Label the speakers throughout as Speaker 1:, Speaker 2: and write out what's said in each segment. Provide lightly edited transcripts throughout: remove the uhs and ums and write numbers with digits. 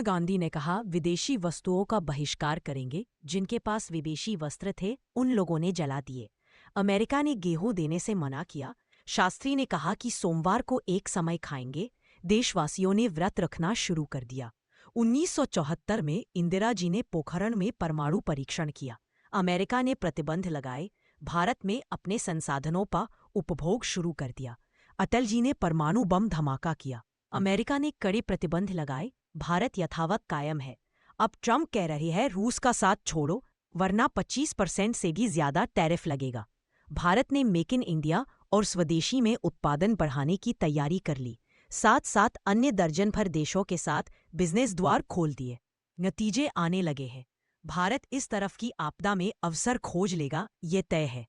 Speaker 1: गांधी ने कहा, विदेशी वस्तुओं का बहिष्कार करेंगे। जिनके पास विदेशी वस्त्र थे उन लोगों ने जला दिए। अमेरिका ने गेहूं देने से मना किया। शास्त्री ने कहा कि सोमवार को एक समय खाएंगे। देशवासियों ने व्रत रखना शुरू कर दिया। 1974 में इंदिरा जी ने पोखरण में परमाणु परीक्षण किया। अमेरिका ने प्रतिबंध लगाए। भारत में अपने संसाधनों पर उपभोग शुरू कर दिया। अटल जी ने परमाणु बम धमाका किया। अमेरिका ने कड़े प्रतिबंध लगाए। भारत यथावत कायम है। अब ट्रंप कह रहे हैं रूस का साथ छोड़ो वरना 25% से भी ज्यादा टैरिफ लगेगा। भारत ने मेक इन इंडिया और स्वदेशी में उत्पादन बढ़ाने की तैयारी कर ली। साथ साथ अन्य दर्जन भर देशों के साथ बिजनेस द्वार खोल दिए। नतीजे आने लगे हैं। भारत इस तरफ की आपदा में अवसर खोज लेगा, ये तय है।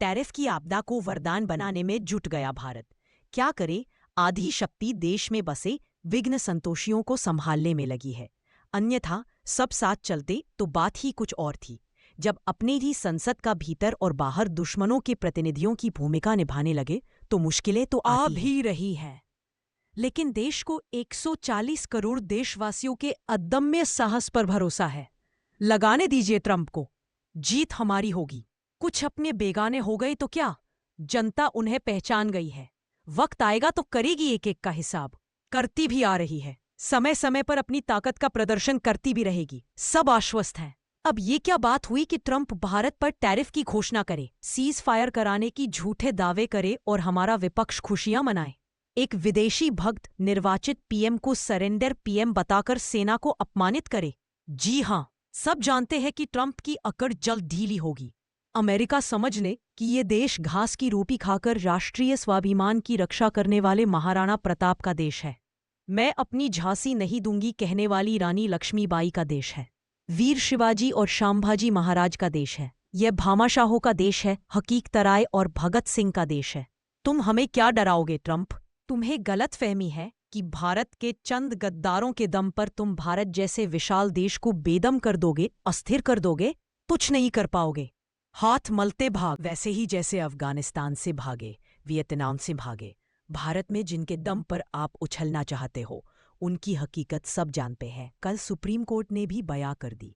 Speaker 1: टैरिफ की आपदा को वरदान बनाने में जुट गया भारत। क्या करे, आधी शक्ति देश में बसे विघ्न संतोषियों को संभालने में लगी है। अन्यथा सब साथ चलते तो बात ही कुछ और थी। जब अपने ही संसद का भीतर और बाहर दुश्मनों के प्रतिनिधियों की भूमिका निभाने लगे तो मुश्किलें तो आ भी रही हैं। लेकिन देश को 140 करोड़ देशवासियों के अदम्य साहस पर भरोसा है। लगाने दीजिए ट्रंप को, जीत हमारी होगी। कुछ अपने बेगाने हो गए तो क्या, जनता उन्हें पहचान गई है। वक्त आएगा तो करेगी एक एक का हिसाब। करती भी आ रही है। समय समय पर अपनी ताकत का प्रदर्शन करती भी रहेगी। सब आश्वस्त हैं। अब ये क्या बात हुई कि ट्रंप भारत पर टैरिफ की घोषणा करे, सीज फायर कराने की झूठे दावे करे और हमारा विपक्ष खुशियां मनाए। एक विदेशी भक्त निर्वाचित पीएम को सरेंडर पीएम बताकर सेना को अपमानित करे। जी हां, सब जानते हैं कि ट्रंप की अकड़ जल्द ढीली होगी। अमेरिका समझ ले कि ये देश घास की रोटी खाकर राष्ट्रीय स्वाभिमान की रक्षा करने वाले महाराणा प्रताप का देश है। मैं अपनी झांसी नहीं दूंगी कहने वाली रानी लक्ष्मीबाई का देश है। वीर शिवाजी और शांभाजी महाराज का देश है। यह भामाशाहों का देश है। हकीकतराय और भगत सिंह का देश है। तुम हमें क्या डराओगे ट्रंप? तुम्हें गलत फहमी है कि भारत के चंद गद्दारों के दम पर तुम भारत जैसे विशाल देश को बेदम कर दोगे, अस्थिर कर दोगे। कुछ नहीं कर पाओगे। हाथ मलते भाग, वैसे ही जैसे अफगानिस्तान से भागे, वियतनाम से भागे। भारत में जिनके दम पर आप उछलना चाहते हो उनकी हकीकत सब जानते हैं। कल सुप्रीम कोर्ट ने भी बयां कर दी।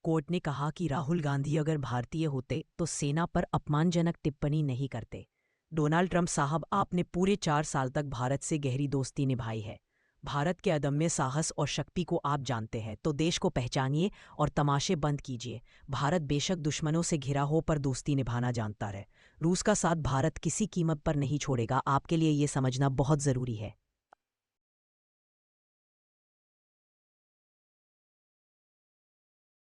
Speaker 1: कोर्ट ने कहा कि राहुल गांधी अगर भारतीय होते तो सेना पर अपमानजनक टिप्पणी नहीं करते। डोनाल्ड ट्रंप साहब, आपने पूरे 4 साल तक भारत से गहरी दोस्ती निभाई है। भारत के अदम्य साहस और शक्ति को आप जानते हैं, तो देश को पहचानिए और तमाशे बंद कीजिए। भारत बेशक दुश्मनों से घिरा हो पर दोस्ती निभाना जानता है। रूस का साथ भारत किसी कीमत पर नहीं छोड़ेगा। आपके लिए ये समझना बहुत जरूरी है।